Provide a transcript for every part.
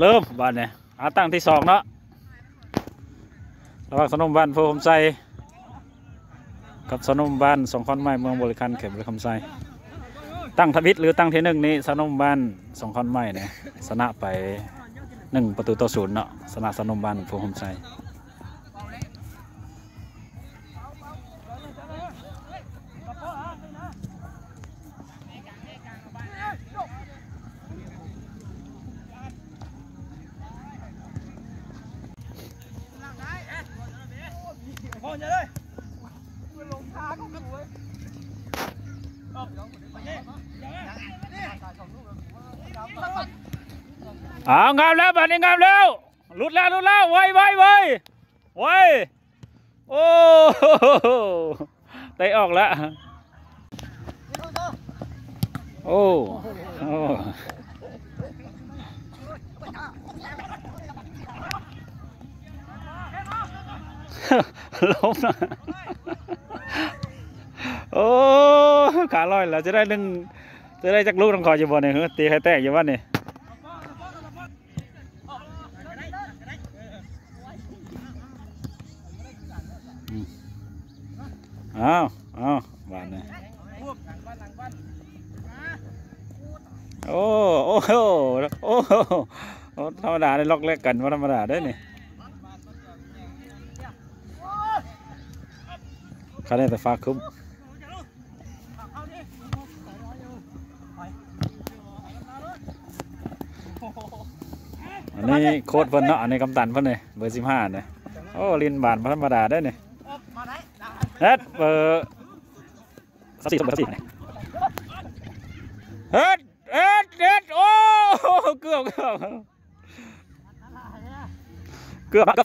เริ่มบ้านเนี่ยตั้งที่2เนาะระหว่างสนมบ้านโพคำไซกับสนมบ้านสองคอนไม้เมืองบริการเข็มบริคำไซตั้งทวิตหรือตั้งที่1นี้สนมบ้านสองคอนไม้เนี่ยชนะไป1-0เนาะชนะสนมบ้านโพคำไซงามแล้วบัดนี้งามแล้วลุดแล้วไวโอ้เตะออกแล้วโอ้ล้มนะโอ้ขาลอยแล้วจะได้จักลูกต้องคอยอยู่บนเนี่ยตีใครแตกอยู่บ้านนี่อ้าวบ้านเนี่ยโอ้ธรรมดาได้ล็อกแรกกันว่าธรรมดาได้นี่เขาได้แต่ฟ้าคุ้มอันนี้โค้ดเพิ่นเนาะอันนี้กำตันเพิ่นเลยเบอร์15เนี่ยโอ้ลินบานธรรมดาได้นี่เฮ็ดเบอร์34เฮ็ดโอ้เกือบไ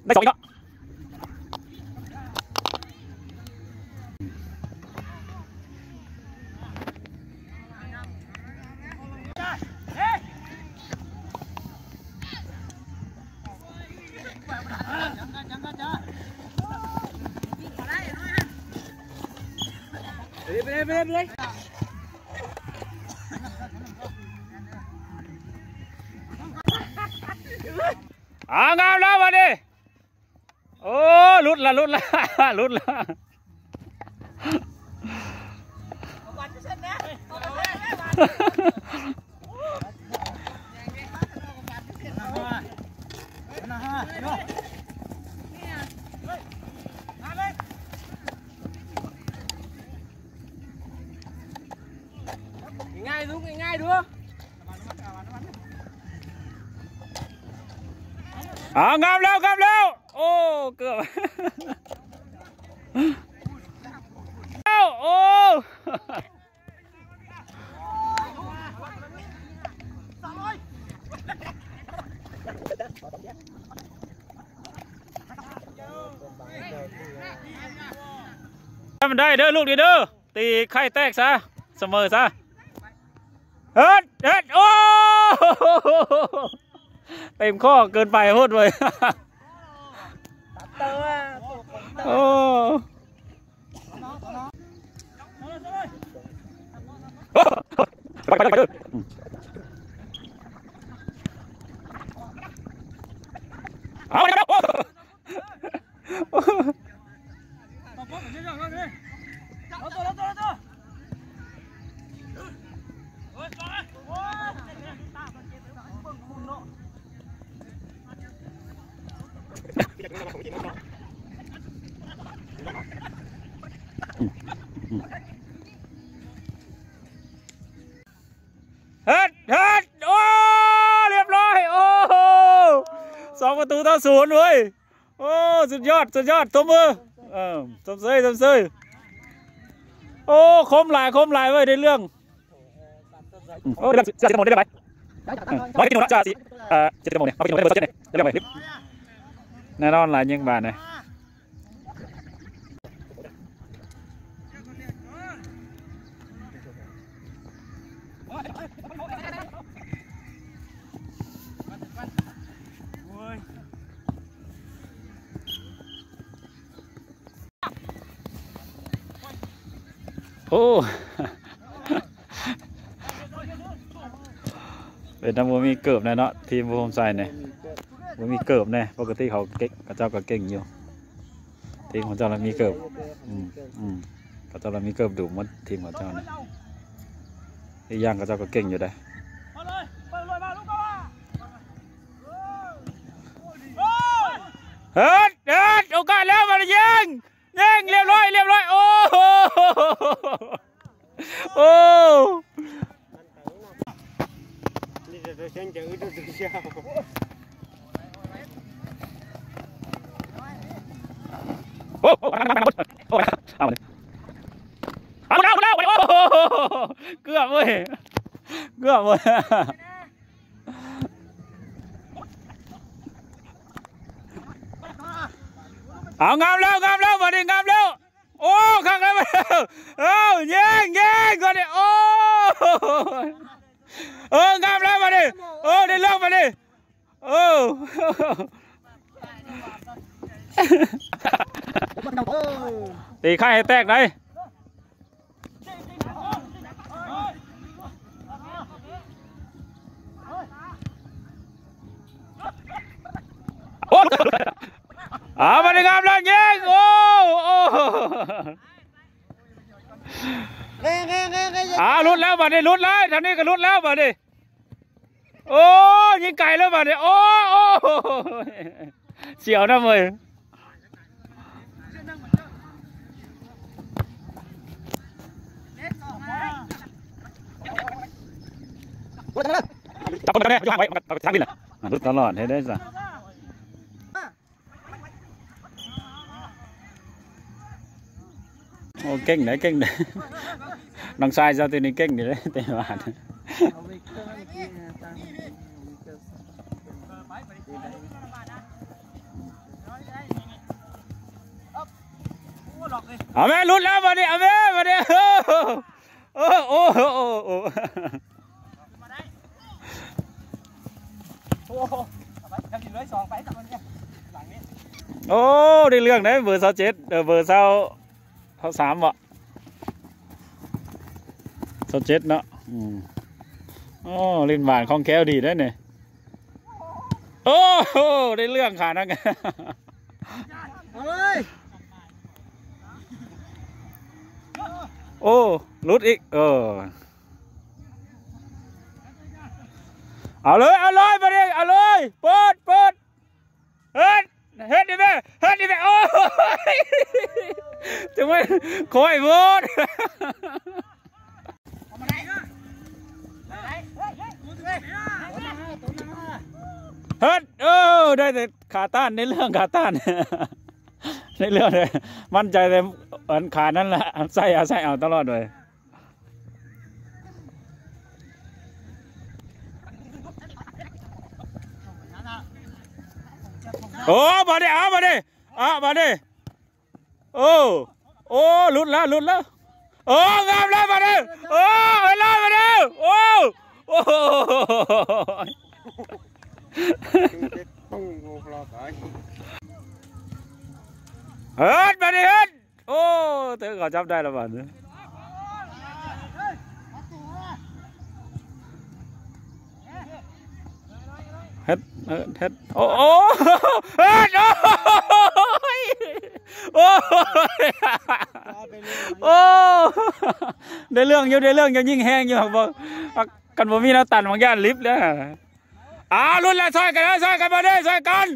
ด้2เนาะไปเลยงามแล้วมาดิโอ้ลุดละง่ายดูงามแล้วโอ้เกือบโอ้มันได้เด้อลูกดีเด้อตีไข่แตกซะเสมอซะเฮ็ดโอ้เต็มข้อเกินไปโคตรเลยโอ้ไปเลยเอาไปแล้วเฮ็ดโอ้เรียบร้อยโอ้2-0เว้ยโอ้สุดยอดตบมือสมเสยโอ้คมหลายเว้ยในเรื่องโอ้ได้จะหมดได้ไหมร้อยกิโลจะสิจะหมดเนี่ยเอาไปกิโลได้เบอร์7เนี่ยได้ไหมคลิปแน่นอนหลายยังบาทเนี่ยโอ้ เป็นน้ำมันมีเกิบนะเนาะทีมผมใส่เนี่ยมันมีเกิบแน่ปกติเขาเก่งกับเจ้าก็เก่งอยู่ทีมของเจ้าเรามีเกิบกับเจ้าเรามีเกิบดุมันทีมของเจ้าเนี่ยอีกอย่างกับเจ้าก็เก่งอยู่ได้เฮ้ยโอกาสแล้วมายิงเรียบร้อยโอ้โอ้นี่จะตัวเช่นจะอึดตัวเชี่ยวโอ้เอาเลยเอาแล้วโอ้เกือบเว้ยเอางามแล้วมาดิงามแล้วโอ้ข้างแล้วมายิงก่อนดิโอ้งามแล้วมาดิได้เรื่องมาดิตีไข่ให้แตกเลยมาดิงามแล้วยิงลุดแล้วมาดิลุดแล้วทางนี้ก็ลุดแล้วมาดิยิงไก่แล้วมาดิเสียวนะมึงจับคนกันเนี่ยย่างไว้ทางบินอ่ะลุดตลอดให้ได้สิโอ้เก่งเลยน้องชายเจ้าตัวนี้เก่งอยู่เลยเตะบอลเอาแม่ลุดแล้วมาดิเอาแม่มาดิโอ้ได้เรื่องได้เบอร์27เบอร์23วะ27เนาะเล่นหวานของแก้วดีได้เนี่ยได้เรื่องขานักลุดอีกเอาเลยมาดิเอาเลยเปิดเฮ็ดดิแม่โอ้ยจะไม่คอยหมดเฮ็ดได้แต่ขาต้านในเรื่องขาต้านในเรื่องเลยมั่นใจแต่อันขานั่นแหละใส่เอาตลอดเลยมาดิมาดิลุดแล้วงามแล้วมาดิมาดิมาดิเธอเขาจับได้แล้วบ้านเฮ็ดโอ้ได้เรื่องยังยิ่งแห้งอยู่บอกกันบ่มีน้ำตันบางอย่างลิฟต์แล้วรุ่นแล้วซอยกันมาดิซอยกัน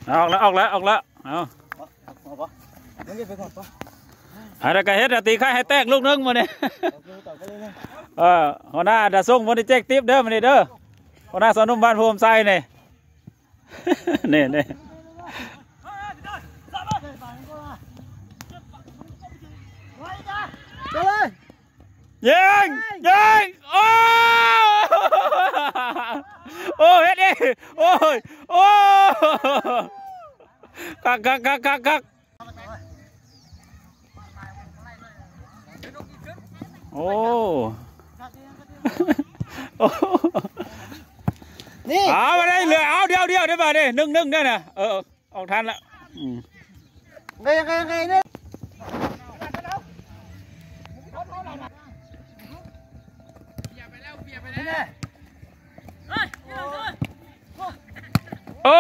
ออกแล้วอะไรกันเฮ็ดตีไข่ให้แตกลูกนึงมาเนี่ยหัวหน้าดาส่งมาได้แจกติ๊บเด้อมาเด้อหัวหน้าสนุมบ้านภูมิไซเนี่ยยิงเฮ็ดดิกักนี่มาได้เหลือเดียวได้ป่ะดินึ่งได้นะออกทันละไงเนี่ย โอ้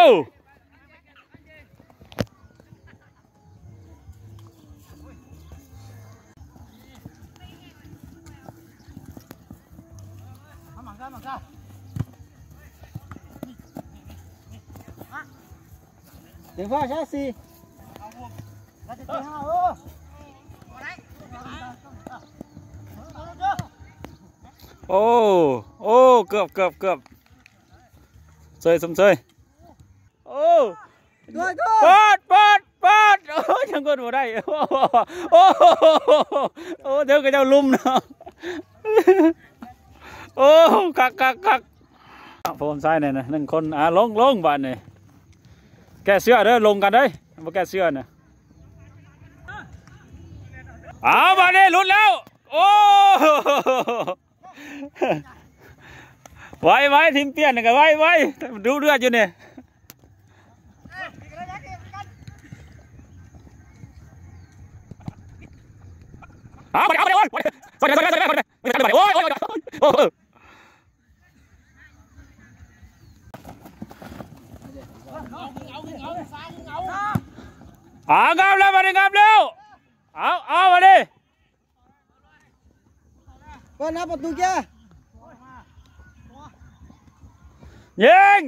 เดี๋ยวพ่อชาซีโอ้โอ้เกือบเซยสมเซยโอ้ปาดโอ้ยังกดมาได้โอ้เดี๋ยวก็จะลุ่มนะโอ้คักโฟมซ้ายเนี่ยนะ1 คนลงบ้านนี่แกเสื้อเด้อลงกันเด้มาแกเสื้อเนี่ยบ้านนี้หลุดแล้วโอ้ไว้ทีมเปลี่ยนกันไว้ดูเลือดอยู่เนี่ยเอาไปโอ้ยงามแล้วมาดิงามแล้วเอามาดิก็นับประตูแกยิง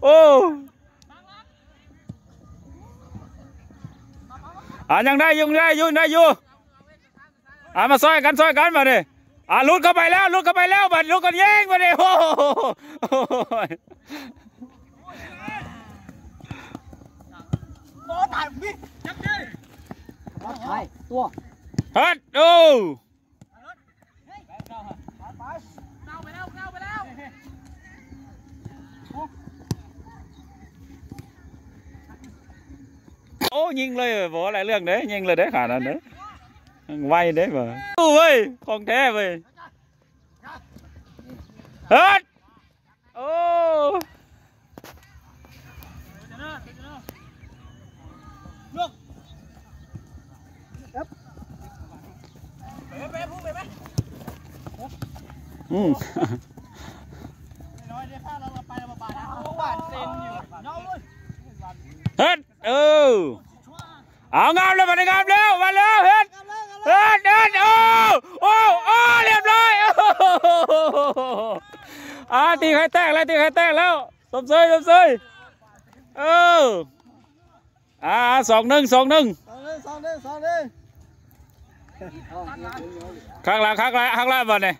โอ้ยังได้อยู่มาซอยกันมาดิลุดเข้าไปแล้วบัดลุดกันยิงมาดิโอ้ตายพี่จับดิใช่ตัวฮัดโอ้โอ้ยิงเลยบอกอะไรเรื่องเด้ยิงเลยเด้ขาดนั้นเด้ไวเด้บ่โอ้ยของแท้เว้ยฮัดโอ้เฮ็ดเอางามแล้วมาแล้วเฮ็ดโอ้เรียบร้อยตีไข่แตกแล้วสมเสย2-1ข้างหลังมาเนี่ย